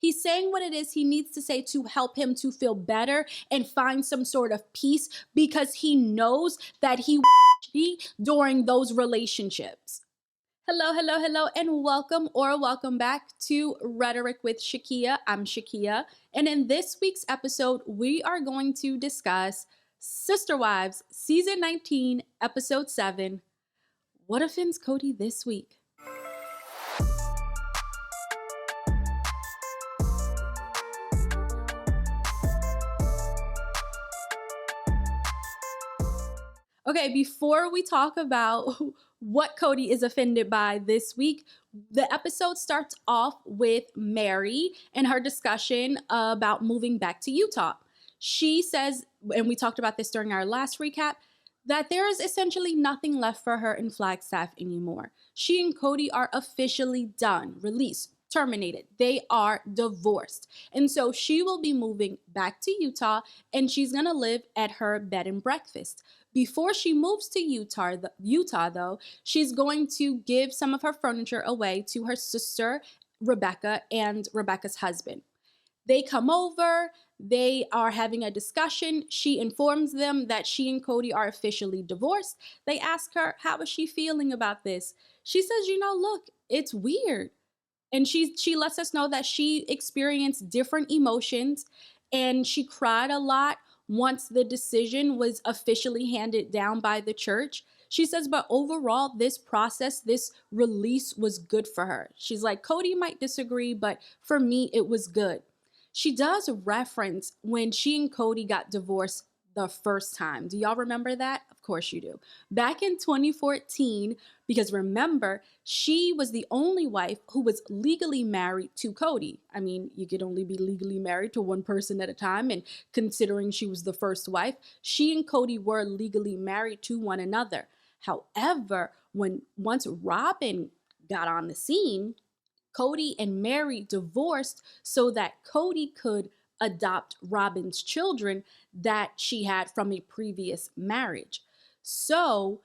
He's saying what it is he needs to say to help him to feel better and find some sort of peace because he knows that he during those relationships. Hello, hello, hello, and welcome back to Rhetoric with Shakia. I'm Shakia, and in this week's episode, we are going to discuss Sister Wives, Season 19, Episode 7. What offends Cody this week? Okay, before we talk about what Cody is offended by this week, the episode starts off with Mary and her discussion about moving back to Utah. She says, and we talked about this during our last recap, that there is essentially nothing left for her in Flagstaff anymore. She and Cody are officially done, released, terminated. They are divorced. And so she will be moving back to Utah and she's going to live at her bed and breakfast. Before she moves to Utah, though, she's going to give some of her furniture away to her sister, Rebecca, and Rebecca's husband. They come over, they are having a discussion. She informs them that she and Cody are officially divorced. They ask her, how is she feeling about this? She says, look, it's weird. And she lets us know that she experienced different emotions and she cried a lot once the decision was officially handed down by the church. She says, but overall, this process, this release was good for her. She's like, Cody might disagree, but for me, it was good. She does reference when she and Cody got divorced the first time. Do y'all remember that? Of course you do. Back in 2014, because remember, she was the only wife who was legally married to Cody. I mean, you could only be legally married to one person at a time. And considering she was the first wife, she and Cody were legally married to one another. However, once Robin got on the scene, Cody and Mary divorced so that Cody could adopt Robin's children that she had from a previous marriage. So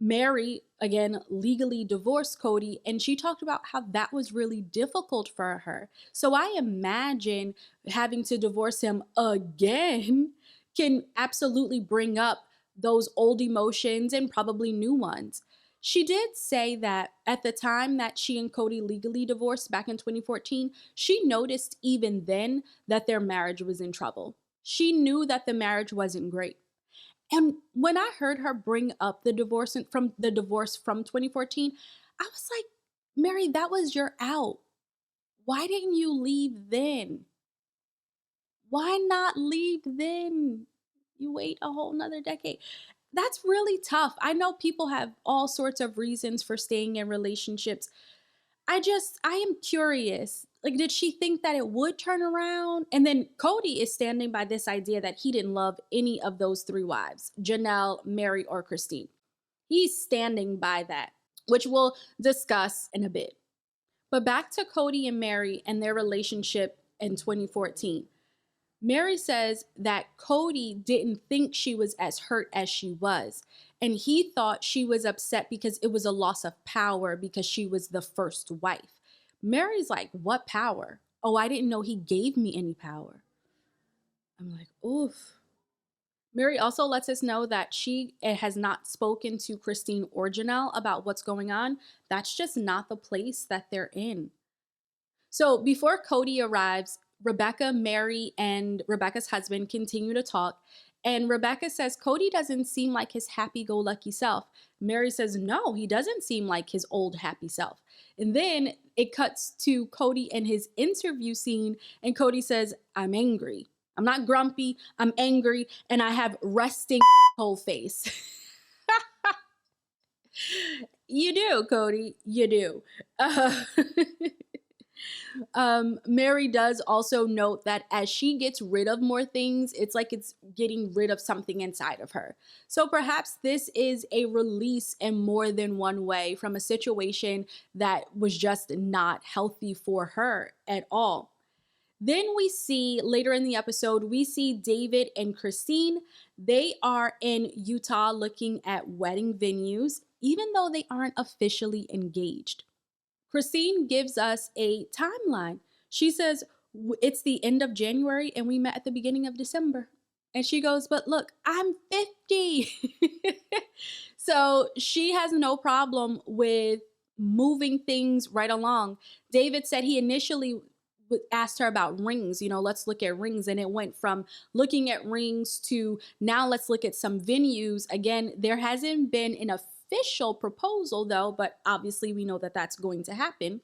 Mary, again, legally divorced Cody, and she talked about how that was really difficult for her. So I imagine having to divorce him again can absolutely bring up those old emotions and probably new ones. She did say that at the time that she and Cody legally divorced back in 2014, she noticed even then that their marriage was in trouble. She knew that the marriage wasn't great. And when I heard her bring up the divorce from 2014, I was like, Mary, that was your out. Why didn't you leave then? Why not leave then? You wait a whole nother decade. That's really tough. I know people have all sorts of reasons for staying in relationships. I am curious. Like, did she think that it would turn around? And then Cody is standing by this idea that he didn't love any of those three wives, Janelle, Mary, or Christine. He's standing by that, which we'll discuss in a bit. But back to Cody and Mary and their relationship in 2014. Mary says that Cody didn't think she was as hurt as she was. And he thought she was upset because it was a loss of power because she was the first wife. Mary's like, what power? Oh, I didn't know he gave me any power. I'm like, oof. Mary also lets us know that she has not spoken to Christine or Janelle about what's going on. That's just not the place that they're in. So before Cody arrives, Rebecca, Mary, and Rebecca's husband continue to talk. And Rebecca says Cody doesn't seem like his happy-go-lucky self. Mary says, no, he doesn't seem like his old happy self. And then it cuts to Cody and his interview scene. And Cody says, I'm angry. I'm not grumpy. I'm angry. And I have resting whole face. You do, Cody. You do. Mary does also note that as she gets rid of more things, it's like it's getting rid of something inside of her. So perhaps this is a release in more than one way from a situation that was just not healthy for her at all. Then we see later in the episode, we see David and Christine. They are in Utah looking at wedding venues, even though they aren't officially engaged. Christine gives us a timeline. She says, It's the end of January and we met at the beginning of December. And she goes, but look, I'm 50. So she has no problem with moving things right along. David said he initially asked her about rings, let's look at rings. And it went from looking at rings to now let's look at some venues. Again, there hasn't been an official proposal though, but obviously we know that that's going to happen.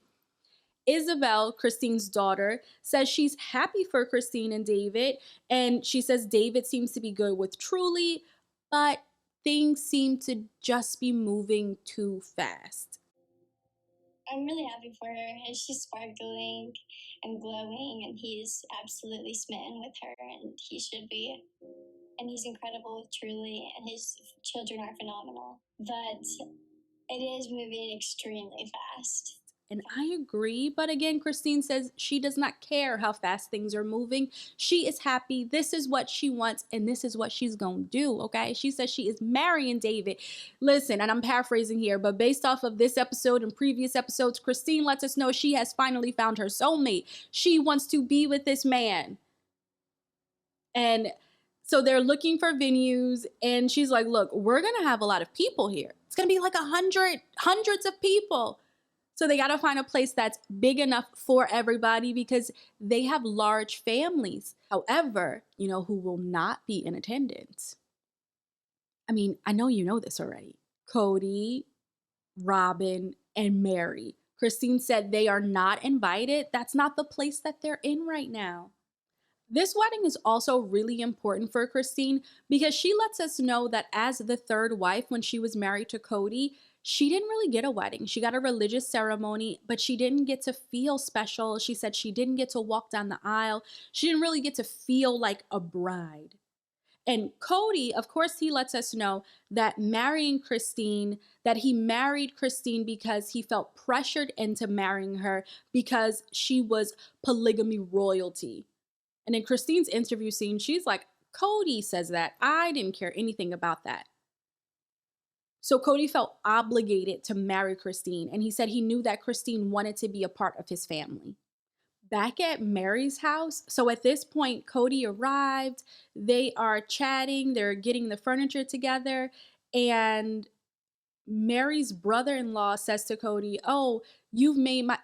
Isabel, Christine's daughter, says she's happy for Christine and David. And she says David seems to be good with Truly, but things seem to just be moving too fast. I'm really happy for her. And she's sparkling and glowing, and he's absolutely smitten with her, and he should be. And he's incredible with Truly, and his children are phenomenal. But it is moving extremely fast. And I agree. But again, Christine says she does not care how fast things are moving. She is happy. This is what she wants, and this is what she's going to do. Okay. She says she is marrying David. Listen, and I'm paraphrasing here, but based off of this episode and previous episodes, Christine lets us know she has finally found her soulmate. She wants to be with this man. And so they're looking for venues, and she's like, look, we're going to have a lot of people here. It's going to be like hundreds of people. So they got to find a place that's big enough for everybody because they have large families. However, who will not be in attendance? I mean, I know you know this already. Cody, Robin, and Mary. Christine said they are not invited. That's not the place that they're in right now. This wedding is also really important for Christine because she lets us know that as the third wife, when she was married to Cody, she didn't really get a wedding. She got a religious ceremony, but she didn't get to feel special. She said she didn't get to walk down the aisle. She didn't really get to feel like a bride. And Cody, of course, he lets us know that that he married Christine because he felt pressured into marrying her because she was polygamy royalty. And in Christine's interview scene, she's like, Cody says that. I didn't care anything about that. So Cody felt obligated to marry Christine, and he said he knew that Christine wanted to be a part of his family. Back at Mary's house, so at this point, Cody arrived. They are chatting, they're getting the furniture together, and Mary's brother-in-law says to Cody, oh,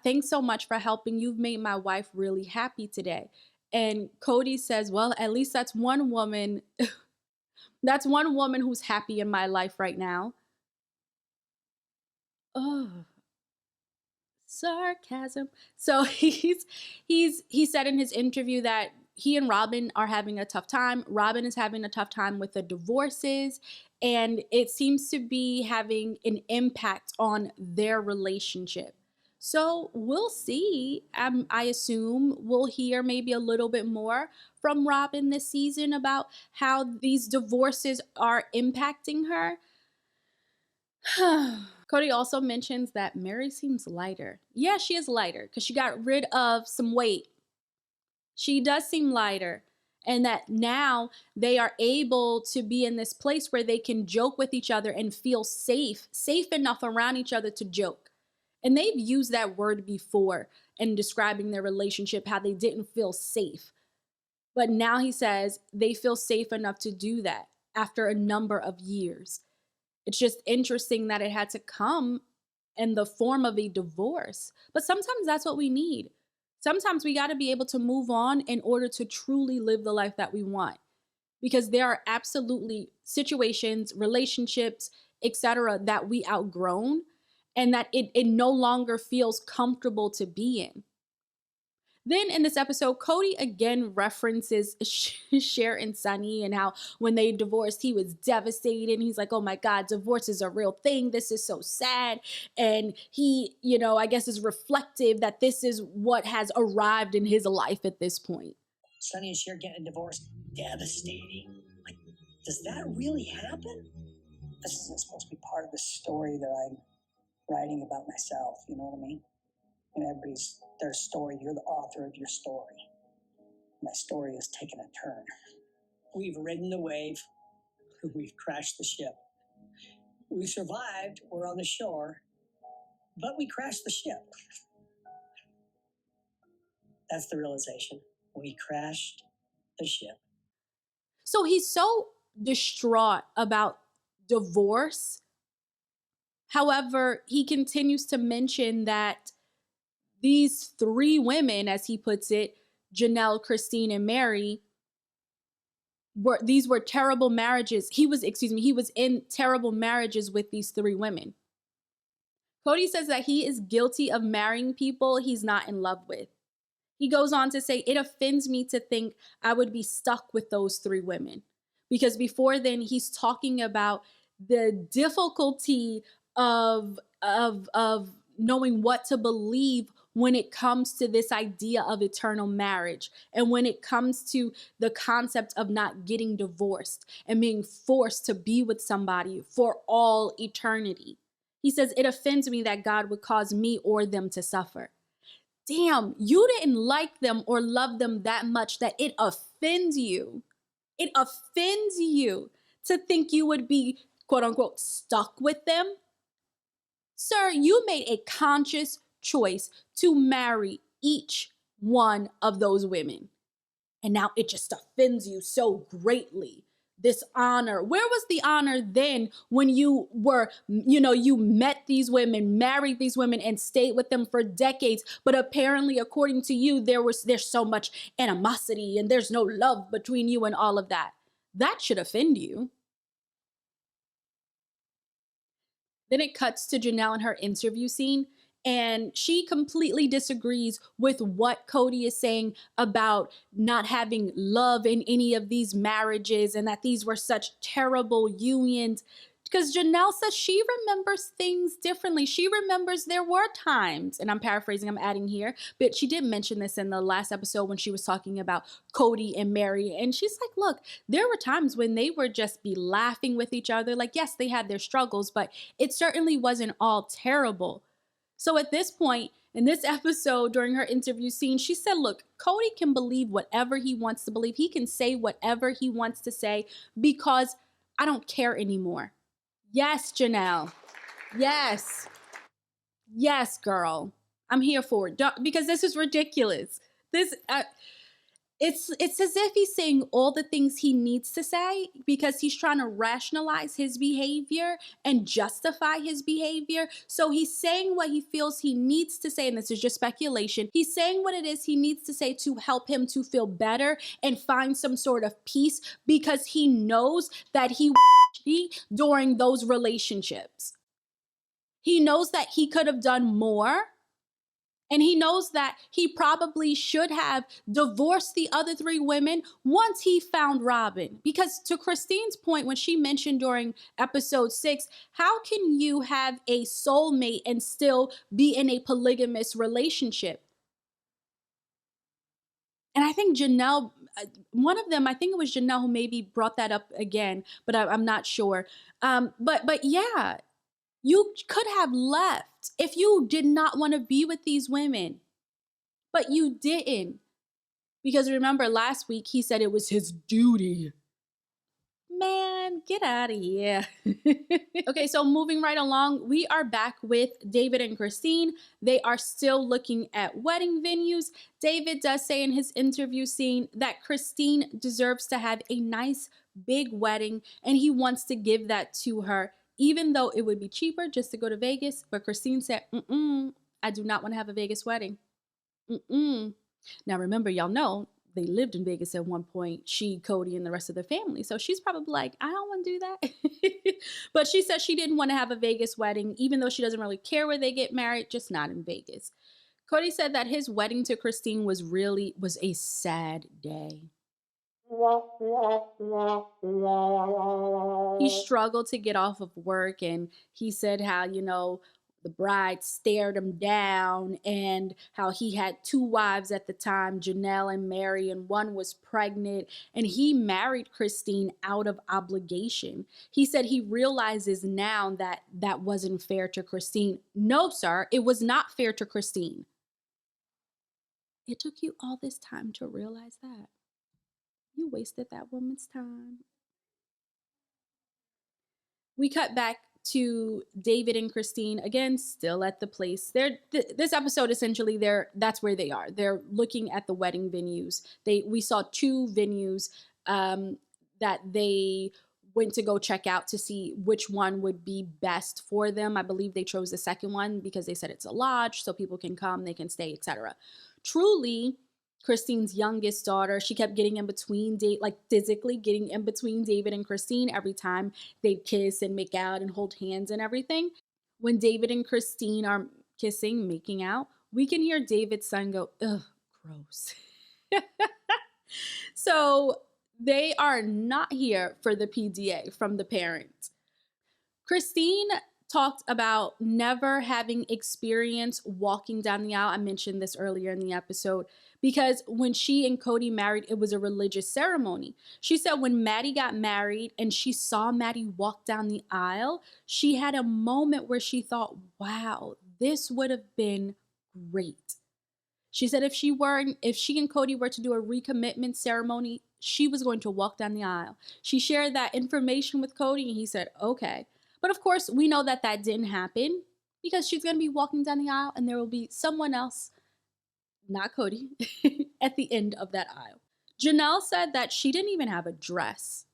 thanks so much for helping. You've made my wife really happy today. And Cody says, well, at least that's one woman. That's one woman who's happy in my life right now. Oh, sarcasm. So he said in his interview that he and Robin are having a tough time. Robin is having a tough time with the divorces, and it seems to be having an impact on their relationship. So we'll see. I assume we'll hear maybe a little bit more from Robin this season about how these divorces are impacting her. Cody also mentions that Mary seems lighter. Yeah, she is lighter because she got rid of some weight. She does seem lighter. And that now they are able to be in this place where they can joke with each other and feel safe enough around each other to joke. And they've used that word before in describing their relationship, how they didn't feel safe. But now he says they feel safe enough to do that after a number of years. It's just interesting that it had to come in the form of a divorce. But sometimes that's what we need. Sometimes we got to be able to move on in order to truly live the life that we want. Because there are absolutely situations, relationships, etc., that we outgrown and that it no longer feels comfortable to be in. Then in this episode, Cody again references Cher and Sonny and how when they divorced, he was devastated. He's like, oh my God, divorce is a real thing. This is so sad. And he, I guess is reflective that this is what has arrived in his life at this point. Sonny and Cher getting a divorce, devastating. Like, does that really happen? This isn't supposed to be part of the story that I'm writing about myself. You know what I mean? And everybody's their story. You're the author of your story. My story has taken a turn. We've ridden the wave. We've crashed the ship. We survived. We're on the shore, but we crashed the ship. That's the realization. We crashed the ship. So he's so distraught about divorce. However, he continues to mention that these three women, as he puts it, Janelle, Christine, and Mary, were terrible marriages. He was in terrible marriages with these three women. Cody says that he is guilty of marrying people he's not in love with. He goes on to say, it offends me to think I would be stuck with those three women. Because before then, he's talking about the difficulty of knowing what to believe when it comes to this idea of eternal marriage, and when it comes to the concept of not getting divorced and being forced to be with somebody for all eternity. He says, it offends me that God would cause me or them to suffer. Damn, you didn't like them or love them that much that it offends you. It offends you to think you would be, quote unquote, stuck with them. Sir, you made a conscious choice to marry each one of those women. And now it just offends you so greatly. This honor. Where was the honor then when you were, you met these women, married these women, and stayed with them for decades? But apparently, according to you, there's so much animosity and there's no love between you and all of that. That should offend you. Then it cuts to Janelle in her interview scene, and she completely disagrees with what Cody is saying about not having love in any of these marriages and that these were such terrible unions. Because Janelle says she remembers things differently. She remembers there were times, and I'm paraphrasing, I'm adding here, but she did mention this in the last episode when she was talking about Cody and Mary. And she's like, look, there were times when they would just be laughing with each other. Like, yes, they had their struggles, but it certainly wasn't all terrible. So at this point, in this episode, during her interview scene, she said, look, Cody can believe whatever he wants to believe. He can say whatever he wants to say because I don't care anymore. Yes, Janelle. Yes. Yes, girl. I'm here for it. Because this is ridiculous. It's as if he's saying all the things he needs to say because he's trying to rationalize his behavior and justify his behavior. So he's saying what he feels he needs to say, and this is just speculation. He's saying what it is he needs to say to help him to feel better and find some sort of peace because he knows that he during those relationships. He knows that he could have done more. And he knows that he probably should have divorced the other three women once he found Robin. Because to Christine's point, when she mentioned during episode 6, how can you have a soulmate and still be in a polygamous relationship? And I think Janelle, one of them, I think it was Janelle who maybe brought that up again, but I'm not sure. But yeah, you could have left if you did not want to be with these women, but you didn't. Because remember last week he said it was his duty. Man, get out of here. Okay, so moving right along, we are back with David and Christine. They are still looking at wedding venues. David does say in his interview scene that Christine deserves to have a nice big wedding, and he wants to give that to her, even though it would be cheaper just to go to Vegas. But Christine said, I do not want to have a Vegas wedding. Now remember, y'all know they lived in Vegas at one point, she, Cody, and the rest of their family. So she's probably like, I don't want to do that. But she said she didn't want to have a Vegas wedding, even though she doesn't really care where they get married, just not in Vegas. Cody said that his wedding to Christine was a sad day. He struggled to get off of work, and he said how, the bride stared him down, and how he had two wives at the time, Janelle and Mary, and one was pregnant, and he married Christine out of obligation. He said he realizes now that that wasn't fair to Christine. No, sir, it was not fair to Christine. It took you all this time to realize that. You wasted that woman's time. We cut back to David and Christine, again, still at the place. This episode, essentially, that's where they are. They're looking at the wedding venues. We saw two venues that they went to go check out to see which one would be best for them. I believe they chose the second one because they said it's a lodge, so people can come, they can stay, etc. Truly, Christine's youngest daughter, she kept getting in between, like physically getting in between David and Christine every time they'd kiss and make out and hold hands and everything. When David and Christine are kissing, making out, we can hear David's son go, ugh, gross. So they are not here for the PDA from the parents. Christine talked about never having experience walking down the aisle. I mentioned this earlier in the episode because when she and Cody married, it was a religious ceremony. She said when Maddie got married and she saw Maddie walk down the aisle, she had a moment where she thought, wow, this would have been great. She said if she and Cody were to do a recommitment ceremony, she was going to walk down the aisle. She shared that information with Cody and he said, okay. But of course, we know that didn't happen because she's going to be walking down the aisle and there will be someone else, not Cody, at the end of that aisle. Janelle said that she didn't even have a dress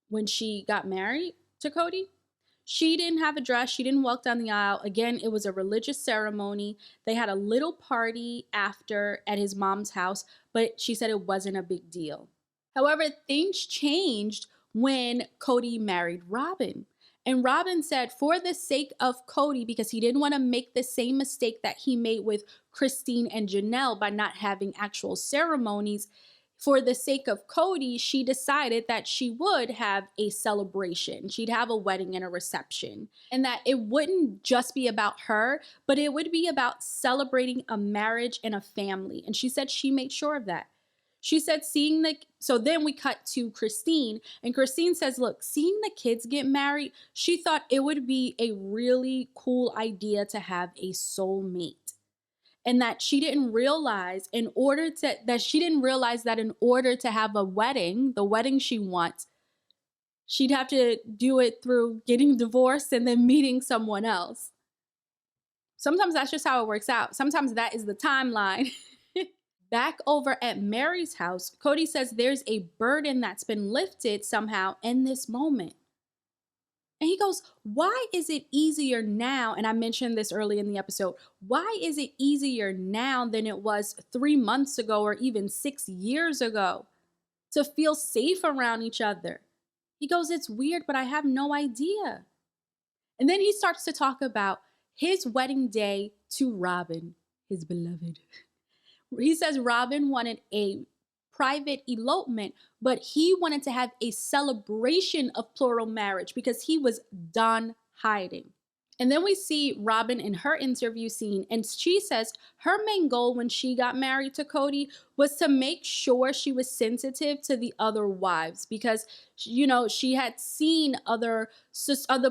when she got married to Cody. She didn't have a dress. She didn't walk down the aisle. Again, it was a religious ceremony. They had a little party after at his mom's house, but she said it wasn't a big deal. However, things changed when Cody married Robin. And Robin said for the sake of Cody, because he didn't want to make the same mistake that he made with Christine and Janelle by not having actual ceremonies, for the sake of Cody, she decided that she would have a celebration. She'd have a wedding and a reception, and that it wouldn't just be about her, but it would be about celebrating a marriage and a family. And she said she made sure of that. She said so then we cut to Christine, and Christine says, look, seeing the kids get married, she thought it would be a really cool idea to have a soulmate. And that she didn't realize that in order to have a wedding, the wedding she wants, she'd have to do it through getting divorced and then meeting someone else. Sometimes that's just how it works out. Sometimes that is the timeline. Back over at Mary's house, Cody says there's a burden that's been lifted somehow in this moment. And he goes, why is it easier now? And I mentioned this early in the episode. Why is it easier now than it was 3 months ago or even 6 years ago to feel safe around each other? He goes, it's weird, but I have no idea. And then he starts to talk about his wedding day to Robin, his beloved. He says Robin wanted a private elopement, but he wanted to have a celebration of plural marriage because he was done hiding. And then we see Robin in her interview scene, and she says her main goal when she got married to Cody was to make sure she was sensitive to the other wives because, you know, she had seen other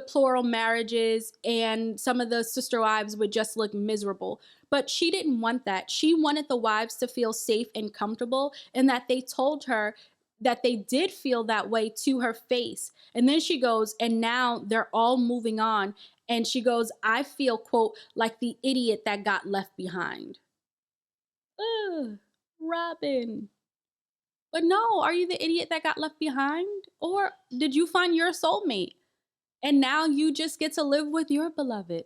plural marriages and some of the sister wives would just look miserable. But she didn't want that. She wanted the wives to feel safe and comfortable and that they told her that they did feel that way to her face. And then she goes, and now they're all moving on. And she goes, I feel, quote, like the idiot that got left behind. Ugh, Robin. But no, are you the idiot that got left behind? Or did you find your soulmate? And now you just get to live with your beloved.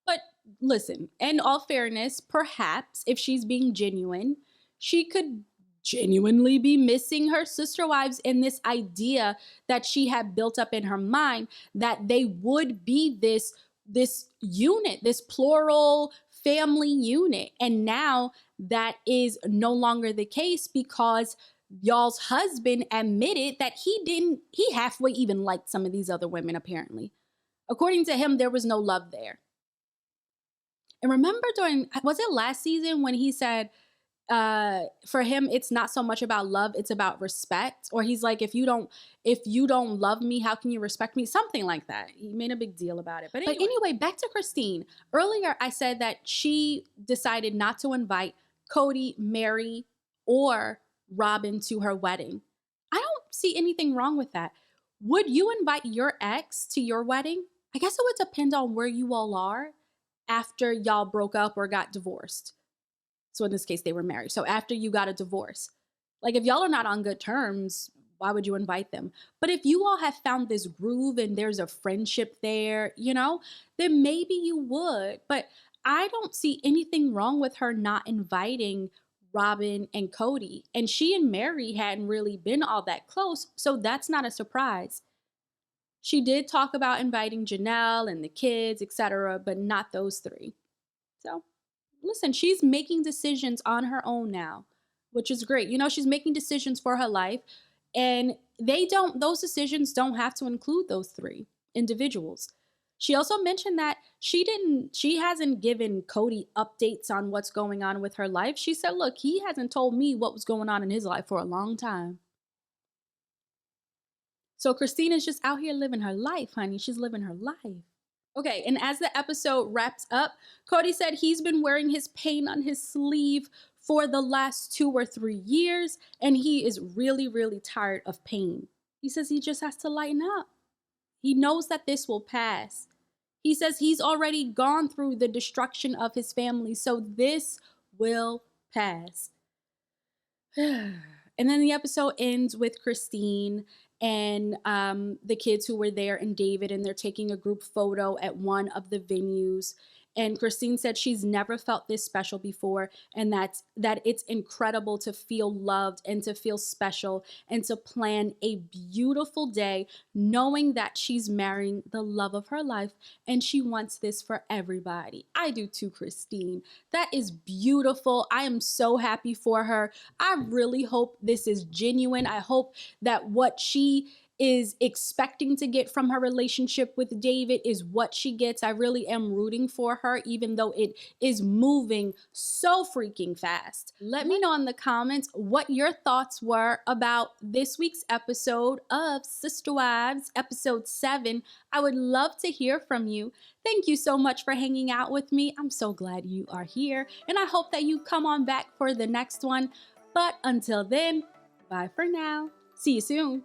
But listen, in all fairness, perhaps if she's being genuine, she could genuinely be missing her sister wives and this idea that she had built up in her mind that they would be this unit, this plural family unit. And now that is no longer the case because y'all's husband admitted that he halfway even liked some of these other women, apparently. According to him, there was no love there. And remember was it last season when he said, for him, it's not so much about love, it's about respect. Or he's like, if you don't love me, how can you respect me? Something like that. He made a big deal about it. But anyway, back to Christine. Earlier, I said that she decided not to invite Cody, Mary, or Robin to her wedding. I don't see anything wrong with that. Would you invite your ex to your wedding? I guess it would depend on where you all are after y'all broke up or got divorced. So in this case, they were married. So after you got a divorce, like if y'all are not on good terms, why would you invite them? But if you all have found this groove and there's a friendship there, then maybe you would. But I don't see anything wrong with her not inviting Robin and Cody. And she and Mary hadn't really been all that close. So that's not a surprise. She did talk about inviting Janelle and the kids, etc., but not those three. So listen, she's making decisions on her own now, which is great. She's making decisions for her life, and those decisions don't have to include those three individuals. She also mentioned that she hasn't given Cody updates on what's going on with her life. She said, look, he hasn't told me what was going on in his life for a long time. So Christina's just out here living her life, honey. She's living her life. Okay, and as the episode wraps up, Cody said he's been wearing his pain on his sleeve for the last 2 or 3 years, and he is really, really tired of pain. He says he just has to lighten up. He knows that this will pass. He says he's already gone through the destruction of his family, so this will pass. And then the episode ends with Christine and the kids who were there and David, and they're taking a group photo at one of the venues. And Christine said she's never felt this special before, and that it's incredible to feel loved and to feel special and to plan a beautiful day knowing that she's marrying the love of her life and she wants this for everybody. I do too, Christine. That is beautiful. I am so happy for her. I really hope this is genuine. I hope that what she is expecting to get from her relationship with David is what she gets. I really am rooting for her, even though it is moving so freaking fast. Let me know in the comments what your thoughts were about this week's episode of Sister Wives, episode 7. I would love to hear from you. Thank you so much for hanging out with me. I'm so glad you are here, and I hope that you come on back for the next one. But until then, bye for now. See you soon.